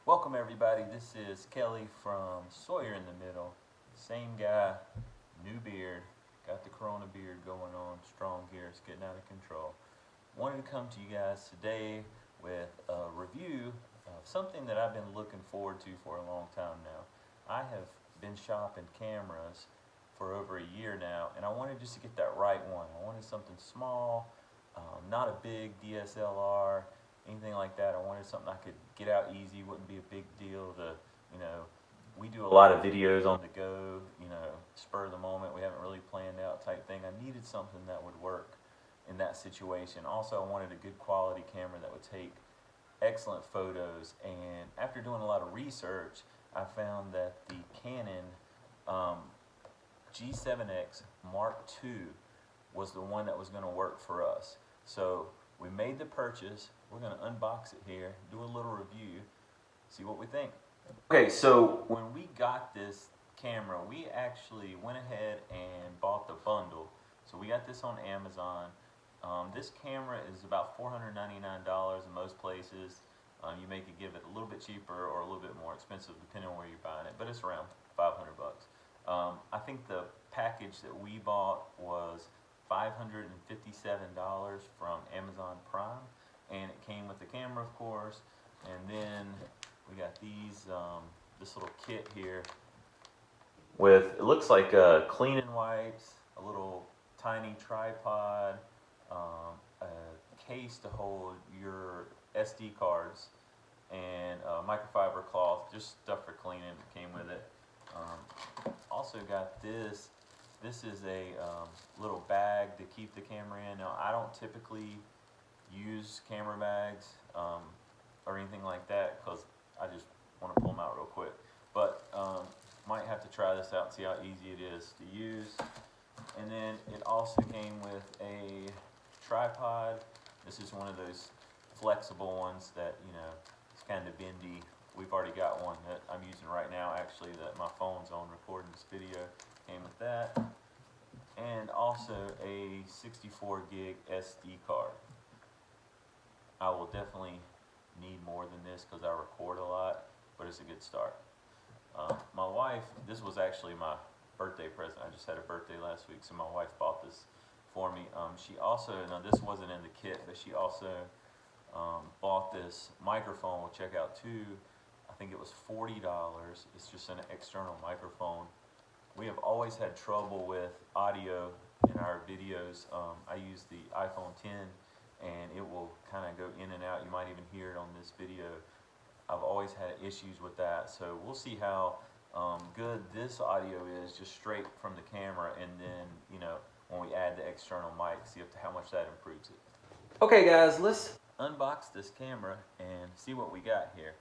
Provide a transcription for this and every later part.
Welcome everybody, this is Kelly from Sawyer in the Middle. Same guy, new beard, got the Corona beard going on, strong here, it's getting out of control. Wanted to come to you guys today with a review of something that I've been looking forward to for a long time now. I have been shopping cameras for over a year now, and I wanted just to get that right one. I wanted something small, not a big DSLR, anything like that. I wanted something I could get out easy, wouldn't be a big deal to, we do a lot of videos on the go, spur of the moment, we haven't really planned out type thing. I needed something that would work in that situation. Also, I wanted a good quality camera that would take excellent photos, and after doing a lot of research, I found that the Canon G7X Mark II was the one that was going to work for us. So we made the purchase. We're going to unbox it here, do a little review, see what we think. Okay, so when we got this camera, we actually went ahead and bought the bundle. So we got this on Amazon. This camera is about $499 in most places. You may could give it a little bit cheaper or a little bit more expensive depending on where you're buying it, but it's around 500 bucks. I think the package that we bought was $557 from Amazon Prime, and it came with the camera, of course, and then we got these this little kit here with, it looks like cleaning wipes, a little tiny tripod, a case to hold your SD cards, and microfiber cloth, just stuff for cleaning that came with it. Also got this. This is a little bag to keep the camera in. Now, I don't typically use camera bags or anything like that because I just want to pull them out real quick. But might have to try this out and see how easy it is to use. And then it also came with a tripod. This is one of those flexible ones that, it's kind of bendy. We've already got one that I'm using right now, actually, that my phone's on recording this video. Came with that, and also a 64 gig SD card. I will definitely need more than this because I record a lot, but it's a good start. My wife, this was actually my birthday present. I just had a birthday last week, so my wife bought this for me. She also, now this wasn't in the kit, but she also bought this microphone. We'll check out too. I think it was $40. It's just an external microphone. We have always had trouble with audio in our videos. I use the iPhone 10 and it will kind of go in and out. You might even hear it on this video. I've always had issues with that. So we'll see how good this audio is just straight from the camera, and then, when we add the external mic, see how much that improves it. Okay guys, let's unbox this camera and see what we got here.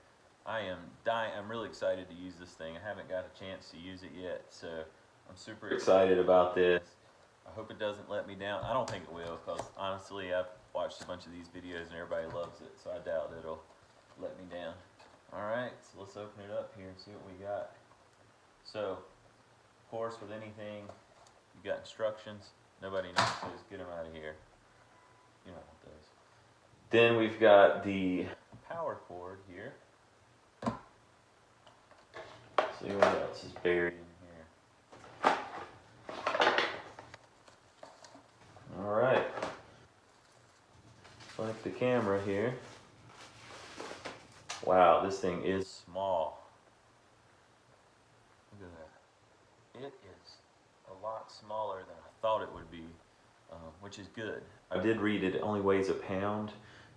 I am dying. I'm really excited to use this thing. I haven't got a chance to use it yet, so I'm super excited about this. I hope it doesn't let me down. I don't think it will, because honestly, I've watched a bunch of these videos and everybody loves it, so I doubt it'll let me down. Alright, so let's open it up here and see what we got. So, of course, with anything, you got instructions. Nobody knows, so just get them out of here. You know what those. Then we've got the power cord here. See what else is buried in here. Alright. Like the camera here. Wow, this thing is small. Look at that. It is a lot smaller than I thought it would be, which is good. I did read it only weighs a pound,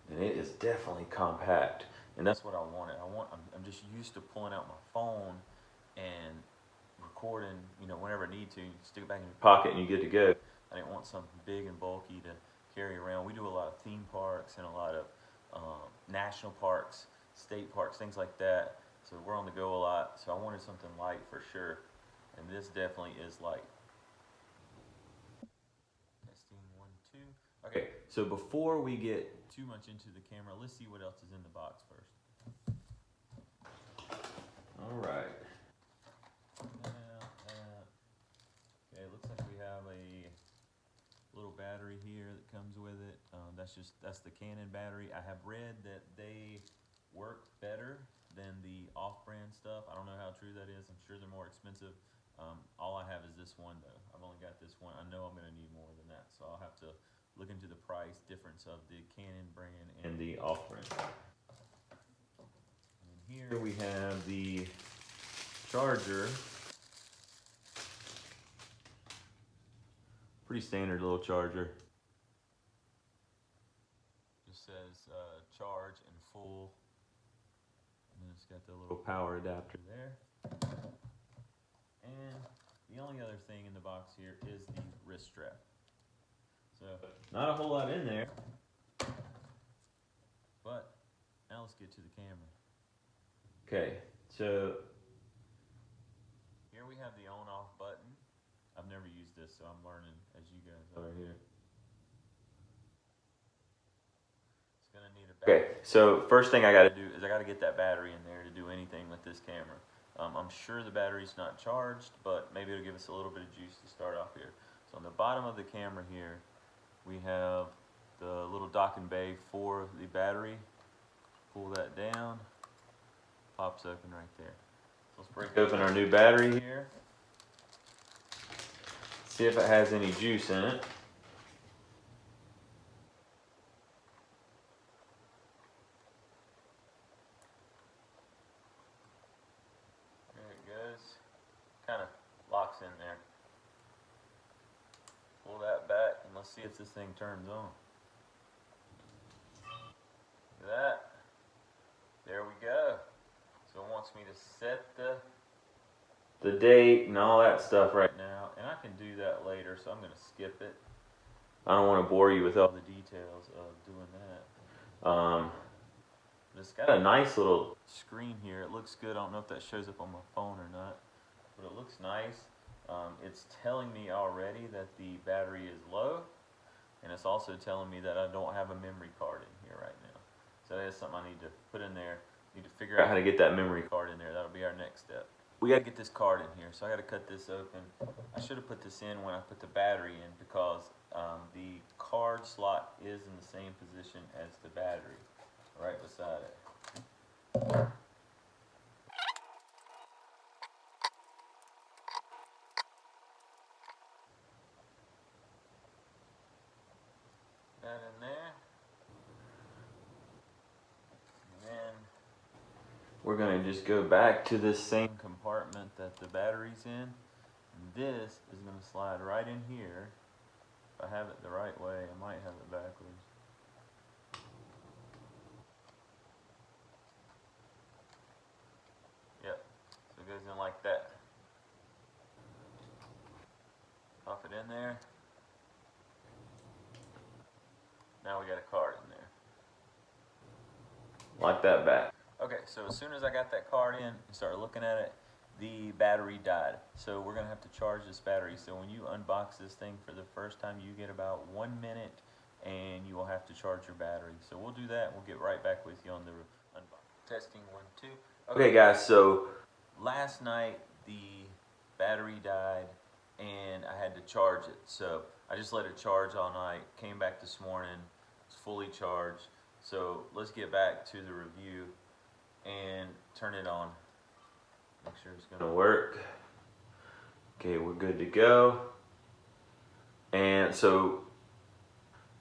and it is definitely compact. And that's what I wanted. I'm just used to pulling out my phone and recording, whenever I need to. You stick it back in your pocket and you're good to go. I didn't want something big and bulky to carry around. We do a lot of theme parks and a lot of national parks, state parks, things like that. So we're on the go a lot. So I wanted something light for sure. And this definitely is light. Testing 1, 2. Okay, so before we get too much into the camera, let's see what else is in the box first. All right. Okay, looks like we have a little battery here that comes with it. That's the Canon battery. I have read that they work better than the off-brand stuff. I don't know how true that is. I'm sure they're more expensive. All I have is this one though. I've only got this one. I know I'm gonna need more than that, so I'll have to look into the price difference of the Canon brand and the off-brand. And here we have the charger. Pretty standard little charger. Just says charge and full. And it's got the little power adapter there. And the only other thing in the box here is the wrist strap. So not a whole lot in there. But now let's get to the camera. Okay, so here we have the on-off button. I've never used this, so I'm learning as you guys are here. It's gonna need a battery. Okay, so first thing I gotta do is I gotta get that battery in there to do anything with this camera. I'm sure the battery's not charged, but maybe it'll give us a little bit of juice to start off here. So on the bottom of the camera here, we have the little docking bay for the battery. Pull that down, pops open right there. So let's break open our new battery here. See if it has any juice in it. There it goes. Kind of locks in there. Pull that back and let's see if this thing turns on. Look at that. There we go. So it wants me to set the date and all that stuff right now, and I can do that later, so I'm going to skip it. I don't want to bore you with all the details of doing that. It's got a nice little screen here. It looks good. I don't know if that shows up on my phone or not, but it looks nice. It's telling me already that the battery is low, and it's also telling me that I don't have a memory card in here right now. So that's something I need to put in there. Need to figure out how to get that memory card in there. That'll be our next step. We gotta get this card in here, so I gotta cut this open. I should have put this in when I put the battery in because the card slot is in the same position as the battery, right beside it. That in there. And then we're going to just go back to this same compartment that the battery's in. And this is going to slide right in here. If I have it the right way, I might have it backwards. Yep, so it goes in like that. Pop it in there. Now we got a card in there. Like that back. Okay, so as soon as I got that card in and started looking at it, the battery died. So we're gonna have to charge this battery. So when you unbox this thing for the first time, you get about 1 minute and you will have to charge your battery. So we'll do that. We'll get right back with you on the unbox. Testing 1, 2. Okay guys, so last night the battery died and I had to charge it. So I just let it charge all night, came back this morning, it's fully charged. So let's get back to the review and turn it on. Make sure it's gonna work. Okay, we're good to go. And so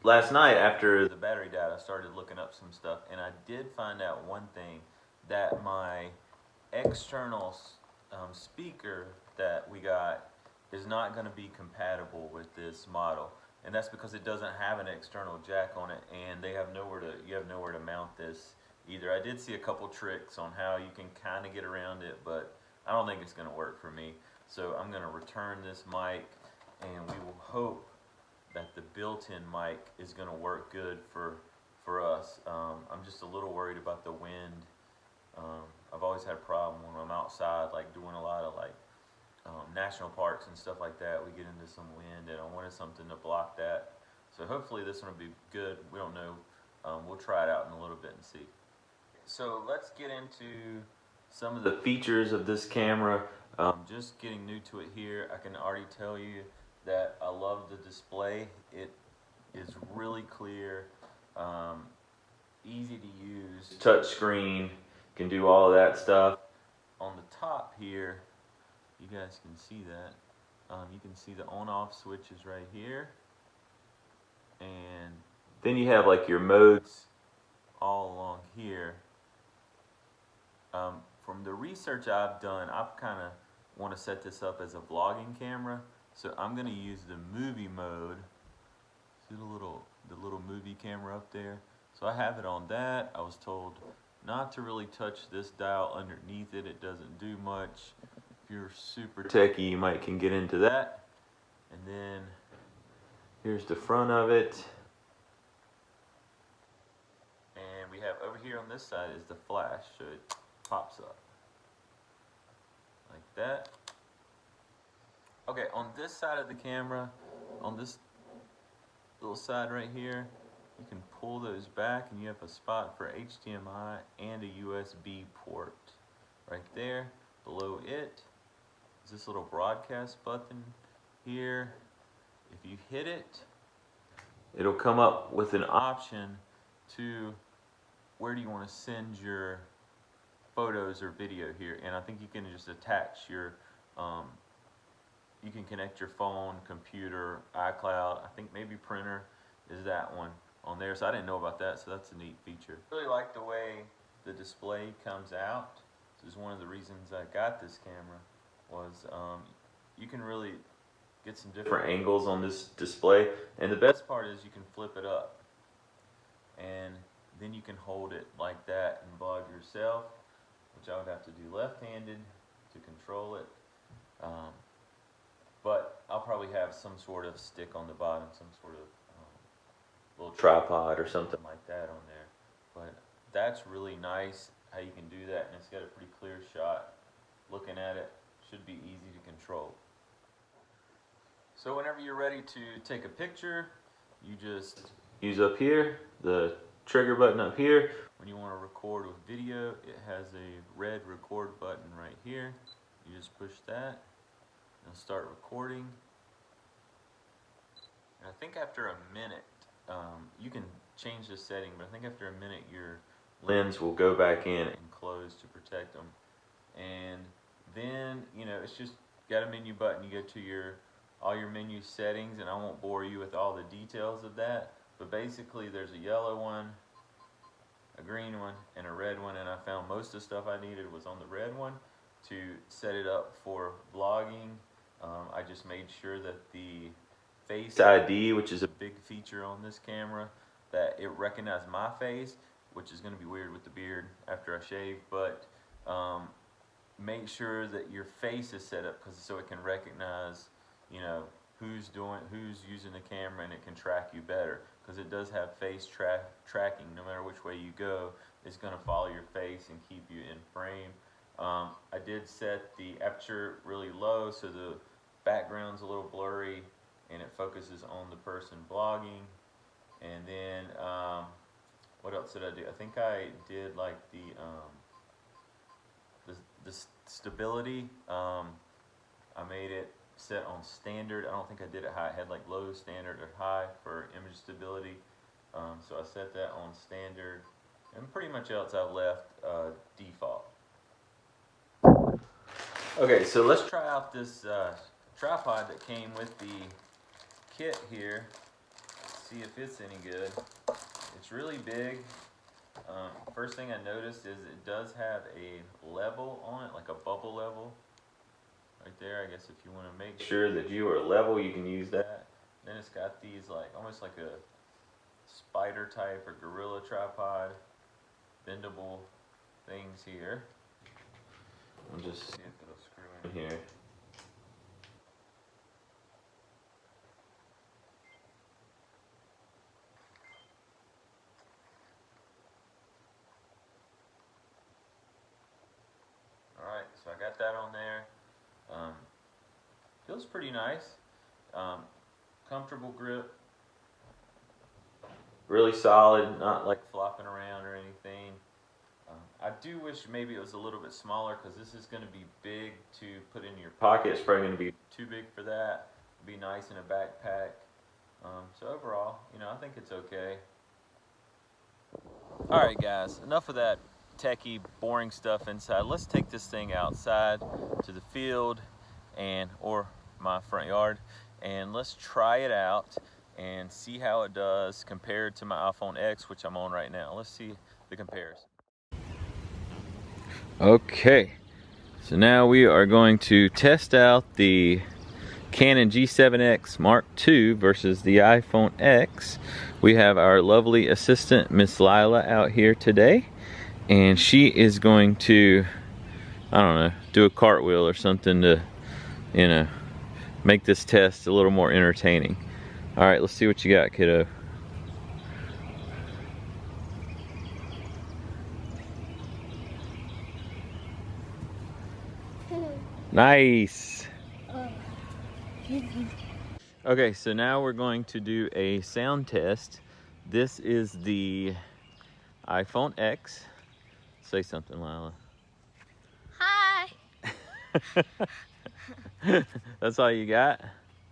last night after the battery died, I started looking up some stuff and I did find out one thing, that my external speaker that we got is not going to be compatible with this model, and that's because it doesn't have an external jack on it, and you have nowhere to mount this either. I did see a couple tricks on how you can kind of get around it, but I don't think it's going to work for me. So I'm going to return this mic, and we will hope that the built-in mic is going to work good for us. I'm just a little worried about the wind. I've always had a problem when I'm outside, like doing a lot of like national parks and stuff like that. We get into some wind, and I wanted something to block that. So hopefully this one will be good. We don't know. We'll try it out in a little bit and see. So let's get into some of the features of this camera. Just getting new to it here, I can already tell you that I love the display. It is really clear, easy to use, touch screen. You can do all of that stuff. On the top here, you guys can see that. You can see the on-off switches right here. And then you have like your modes all along here. From the research I've done, I've kind of want to set this up as a vlogging camera. So I'm going to use the movie mode. See the little movie camera up there? So I have it on that. I was told not to really touch this dial underneath it. It doesn't do much. If you're super techie, you might can get into that. And then here's the front of it. And we have over here on this side is the flash, so it pops up like that. Okay, on this side of the camera, on this little side right here, you can pull those back and you have a spot for HDMI and a USB port. Right there, below it is this little broadcast button here. If you hit it, it'll come up with an option to where do you want to send your photos or video here. And I think you can just attach your, you can connect your phone, computer, iCloud, I think maybe printer is that one on there. So I didn't know about that, so that's a neat feature. I really like the way the display comes out. This is one of the reasons I got this camera was you can really get some different angles on this display, and the best part is you can flip it up and then you can hold it like that and vlog yourself, which I would have to do left-handed to control it, but I'll probably have some sort of stick on the bottom, some sort of little tripod or something like that on there. But that's really nice how you can do that, and it's got a pretty clear shot. Looking at it should be easy to control. So whenever you're ready to take a picture, you just use up here the trigger button up here. When you want to record with video, it has a red record button right here. You just push that and start recording. And I think after a minute, you can change the setting, but I think after a minute your lens will go back in and close to protect them. And then, you know, it's just got a menu button. You go to all your menu settings, and I won't bore you with all the details of that, but basically there's a yellow one, a green one, and a red one, and I found most of the stuff I needed was on the red one to set it up for vlogging. I just made sure that the Face ID, which is a big feature on this camera, that it recognized my face, which is going to be weird with the beard after I shave, but make sure that your face is set up so it can recognize, you know, who's using the camera, and it can track you better, because it does have face tracking. No matter which way you go, it's going to follow your face and keep you in frame. I did set the aperture really low so the background's a little blurry and it focuses on the person vlogging. And then what else did I do? I think I did like the stability. I made it set on standard. I don't think I did it high. I had like low, standard, or high for image stability. So I set that on standard, and pretty much else I left default. Okay, so let's try out this tripod that came with the kit here. See if it's any good. It's really big. First thing I noticed is it does have a level on it, like a bubble level right there. I guess if you want to make sure that you are level, you can use that. Then it's got these like almost like a spider type or gorilla tripod bendable things here. I'll just see if it'll screw in here. Alright, so I got that on there. Feels pretty nice. Comfortable grip. Really solid, not like flopping around or anything. I do wish maybe it was a little bit smaller, because this is going to be big to put in your pocket. It's probably going to be too big for that. It'd be nice in a backpack. So overall, you know, I think it's okay. Alright guys, enough of that techie, boring stuff inside. Let's take this thing outside to the field or my front yard, and let's try it out and see how it does compared to my iPhone X, which I'm on right now. Let's see the comparison. Okay, so now we are going to test out the Canon G7X Mark II versus the iPhone X. We have our lovely assistant, Miss Lila, out here today, and she is going to, I don't know, do a cartwheel or something to, you know, make this test a little more entertaining. All right, let's see what you got, kiddo. Nice. Okay, so now we're going to do a sound test. This is the iPhone X. Say something, Lila. Hi. That's all you got?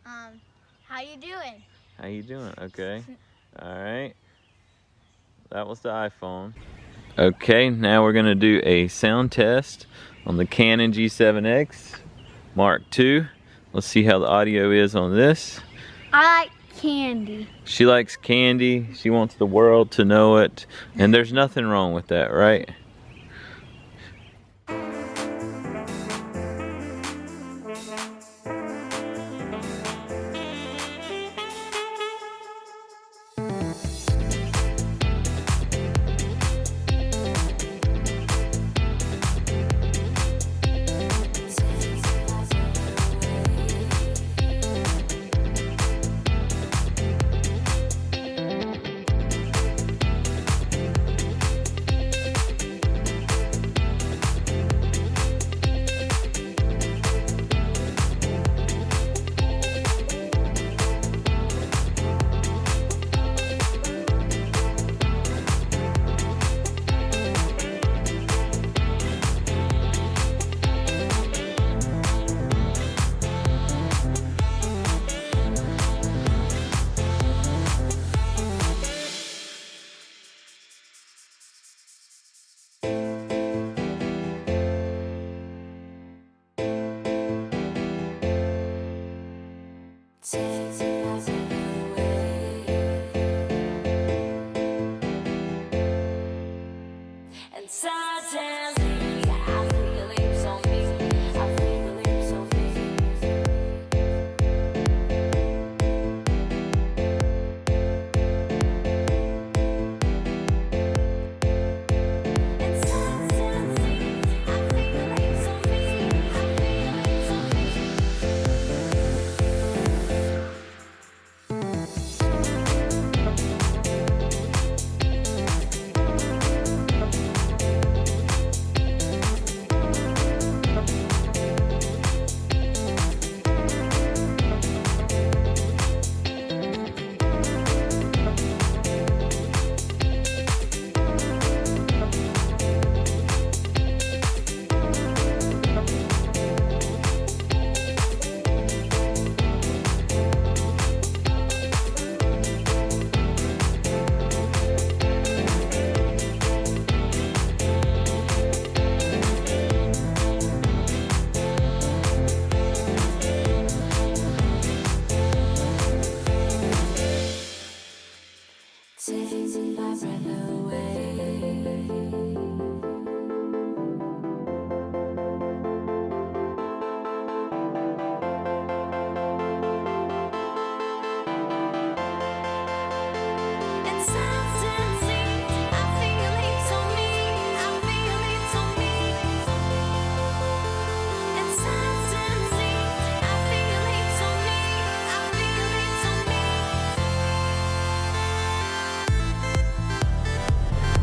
How you doing? How you doing? Okay. All right. That was the iPhone. Okay, now we're gonna do a sound test on the Canon G7X Mark II. Let's see how the audio is on this. I like candy. She likes candy. She wants the world to know it. And there's nothing wrong with that, right?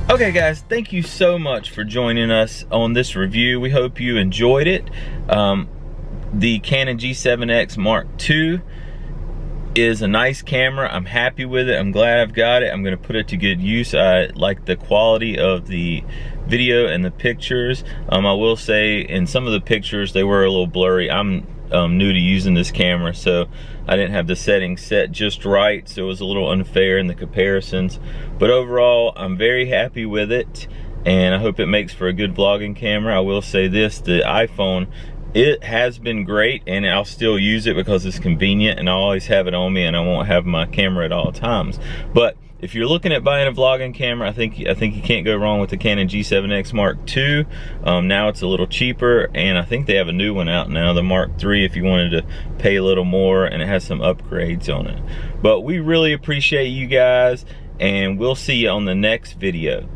Okay guys, thank you so much for joining us on this review. We hope you enjoyed it. The Canon G7X Mark II is a nice camera. I'm happy with it. I'm glad I've got it. I'm gonna put it to good use. I like the quality of the video and the pictures. I will say in some of the pictures they were a little blurry. I'm new to using this camera, so I didn't have the settings set just right, so it was a little unfair in the comparisons. But overall, I'm very happy with it, and I hope it makes for a good vlogging camera. I will say this, the iPhone, it has been great, and I'll still use it because it's convenient and I always have it on me and I won't have my camera at all times. But if you're looking at buying a vlogging camera, I think you can't go wrong with the Canon G7X Mark II. Now it's a little cheaper, and I think they have a new one out now, the Mark III, if you wanted to pay a little more, and it has some upgrades on it. But we really appreciate you guys, and we'll see you on the next video.